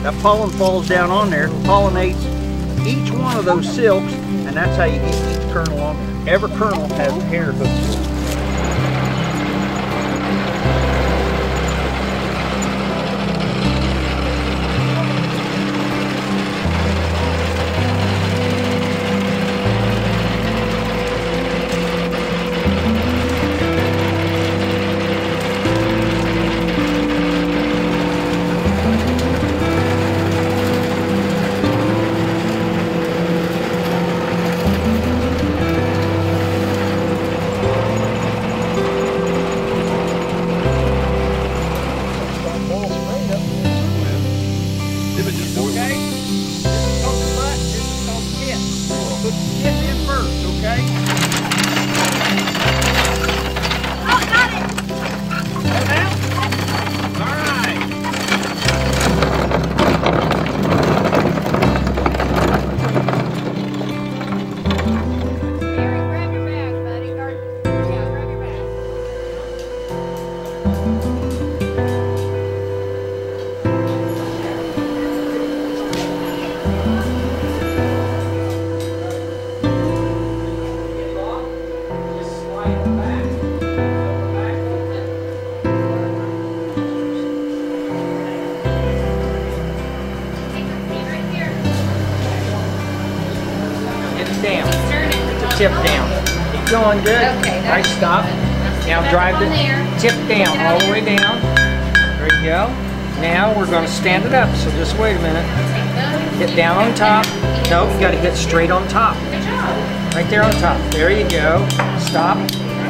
that pollen falls down on there, pollinates each one of those silks, and that's how you get each kernel on there. Every kernel has hair hooked to it. Down. Tip down. Keep going, good. Okay, right, stop. Now drive the tip down, all the way down. There you go. Now we're going to stand it up, so just wait a minute. Hit down on top. Nope, you got to hit straight on top. Right there on top. There you go. Stop.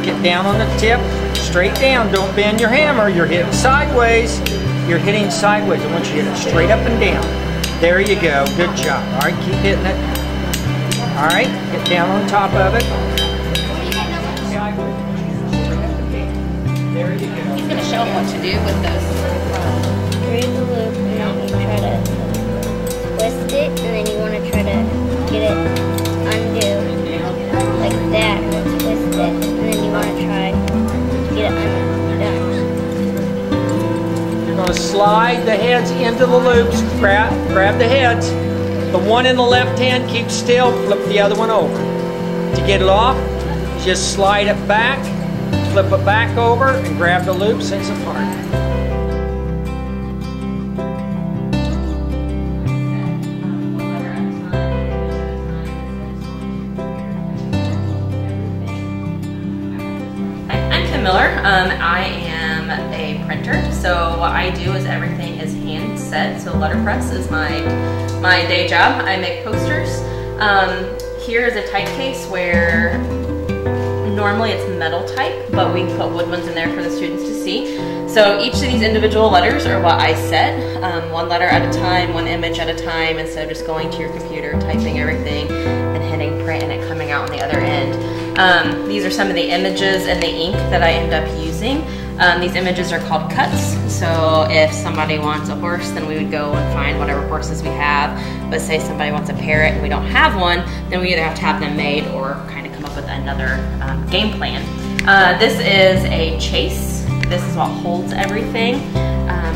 Get down on the tip. Straight down. Don't bend your hammer. You're hitting sideways. You're hitting sideways. I want you to hit it straight up and down. There you go. Good job. All right, keep hitting it. All right, get down on top of it. There you go. He's going to show them what to do with those. Create the loop, and then you try to twist it, and then you want to try to get it undo like that, and then twist it, and then you want to try to get it undone. You're going to slide the heads into the loops. Grab the heads. The one in the left hand, keep still, flip the other one over. To get it off, just slide it back, flip it back over, and grab the loop since apart. I'm Kim Miller. I am a printer, so what I do is everything is hand set, so letterpress is my day job. I make posters. Here is a type case where normally it's metal type, but we put wood ones in there for the students to see. So each of these individual letters are what I set, one letter at a time, one image at a time, instead of just going to your computer, typing everything, and hitting print and it coming out on the other end. These are some of the images and the ink that I end up using. These images are called cuts, so if somebody wants a horse, then we would go and find whatever horses we have. But say somebody wants a parrot and we don't have one, then we either have to have them made or kind of come up with another game plan. This is a chase. This is what holds everything.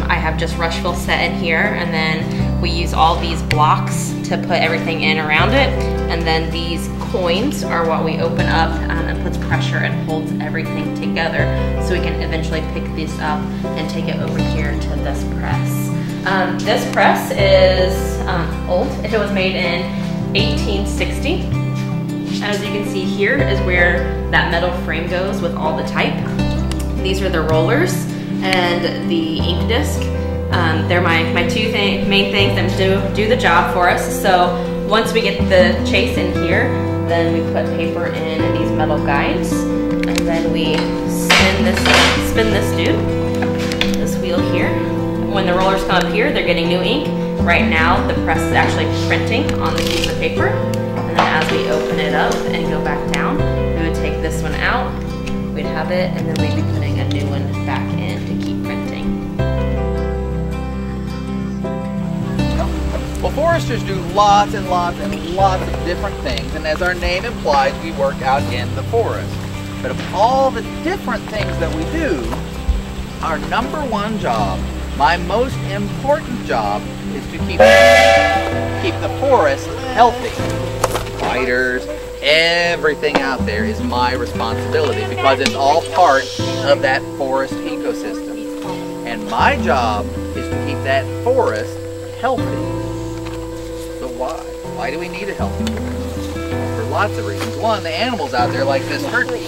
I have just Rushville set in here, and then we use all these blocks to put everything in around it, and then these coins are what we open up and puts pressure and holds everything together, so we can eventually pick this up and take it over here to this press. This press is old. It was made in 1860. As you can see, here is where that metal frame goes with all the type. These are the rollers and the ink disc. They're my two main things that do the job for us. So once we get the chase in here, then we put paper in these metal guides, and then we spin this dude, this wheel here. When the rollers come up here, they're getting new ink. Right now, the press is actually printing on the piece of paper. And then as we open it up and go back down, we would take this one out, we'd have it, and then we'd be putting a new one back in to keep printing. Well, foresters do lots and lots and lots of different things, and as our name implies, we work out in the forest. But of all the different things that we do, our number one job My most important job is to keep the forest healthy. Spiders, everything out there is my responsibility because it's all part of that forest ecosystem. And my job is to keep that forest healthy. So why? Why do we need a healthy forest? For lots of reasons. One, the animals out there like this turkey,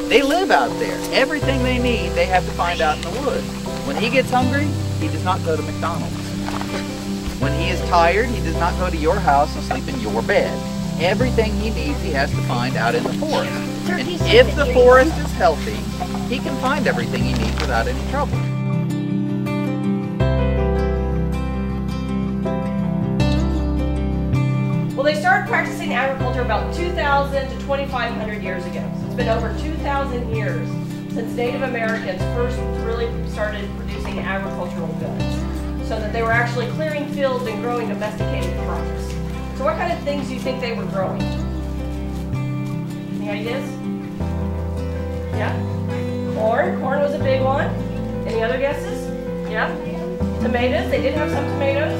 they live out there. Everything they need, they have to find out in the woods. When he gets hungry, he does not go to McDonald's. When he is tired, he does not go to your house and sleep in your bed. Everything he needs, he has to find out in the forest. And if the forest is healthy, he can find everything he needs without any trouble. Well, they started practicing agriculture about 2,000 to 2,500 years ago. So it's been over 2,000 years since Native Americans first really started producing agricultural goods, so that they were actually clearing fields and growing domesticated crops. So what kind of things do you think they were growing? Any ideas? Yeah? Corn. Corn was a big one. Any other guesses? Yeah? Tomatoes. They did have some tomatoes.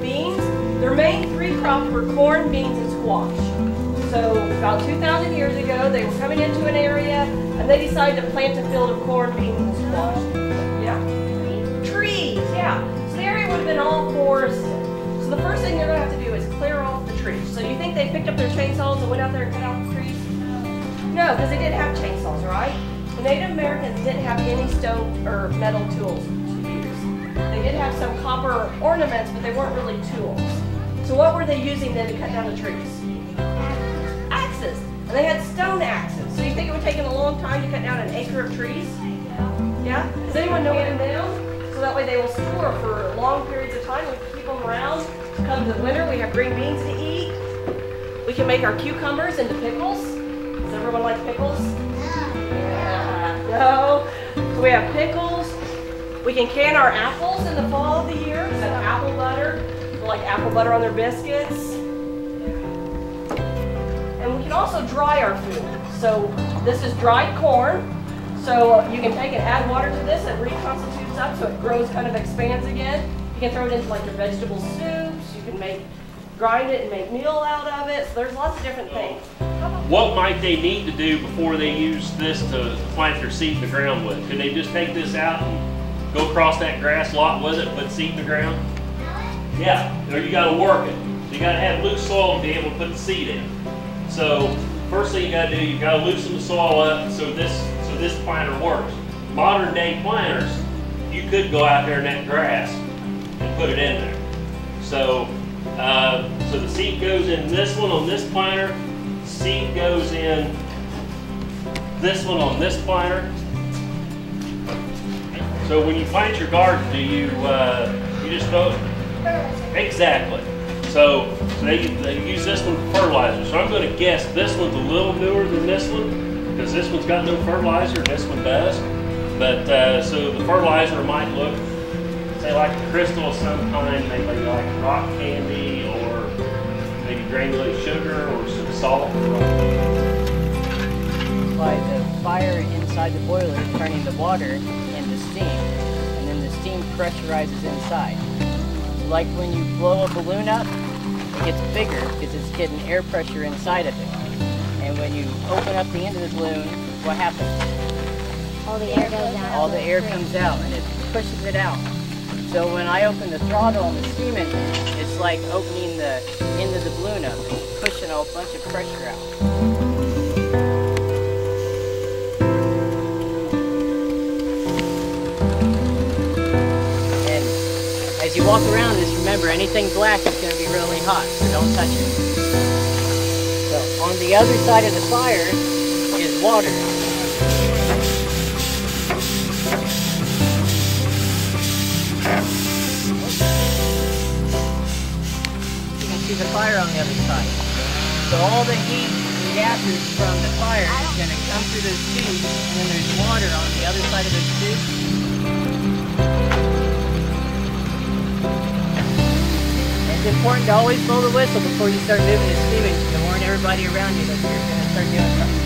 Beans. Their main three crops were corn, beans, and squash. So about 2,000 years ago, they were coming into an area and they decided to plant a field of corn, beans, and squash. Yeah? Trees, yeah. So the area would have been all forested. So the first thing they're going to have to do is clear off the trees. So you think they picked up their chainsaws and went out there and cut out the trees? No, because they didn't have chainsaws, right? The Native Americans didn't have any stone or metal tools to use. They did have some copper ornaments, but they weren't really tools. So what were they using then to cut down the trees? Axes. And they had stone axes. So you think it would take them a long time to cut down an acre of trees? Yeah? Does anyone know what them down? So that way they will store for long periods of time. We can keep them around. Come the winter, we have green beans to eat. We can make our cucumbers into pickles. Does everyone like pickles? Yeah. No. So we have pickles. We can can our apples in the fall of the year. So apple butter. Like apple butter on their biscuits. And we can also dry our food. So this is dried corn. So you can take and add water to this. It reconstitutes up so it grows, kind of expands again. You can throw it into like your vegetable soups. You can grind it and make meal out of it. So there's lots of different things. What might they need to do before they use this to plant their seed in the ground with? Could they just take this out and go across that grass lot with it and put seed in the ground? Yeah, or you got to work it. So you got to have loose soil to be able to put the seed in. So first thing you got to do, you got to loosen the soil up so this planter works. Modern day planters, you could go out there in that grass and put it in there. So so the seed goes in this one on this planter. Seed goes in this one on this planter. So when you plant your garden, do you just throw it? Exactly. So they use this one for fertilizer. So I'm going to guess this one's a little newer than this one because this one's got no fertilizer and this one does. But so the fertilizer might look, say, like a crystal of some kind, maybe like rock candy or maybe granulated sugar or some salt. By the fire inside the boiler turning the water into steam, and then the steam pressurizes inside. Like when you blow a balloon up, it gets bigger because it's getting air pressure inside of it. And when you open up the end of the balloon, what happens? All the air goes out. All the air comes out and it pushes it out. So when I open the throttle on the steam engine, it's like opening the end of the balloon up and pushing a bunch of pressure out. As you walk around this, remember, anything black is going to be really hot, so don't touch it. So on the other side of the fire is water. You can see the fire on the other side. So all the heat and gases from the fire is going to come through those tubes, and then there's water on the other side of those tubes. It's important to always blow the whistle before you start moving the steam engine to warn everybody around you that you're going to start doing something.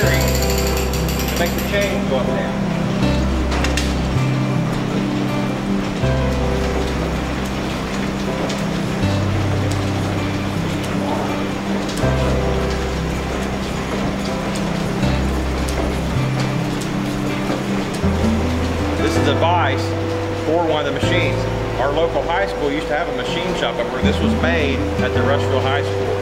steering to make the chain go up and down. This is a vise for one of the machines. Our local high school used to have a machine shop up where this was made at the Rushville High School.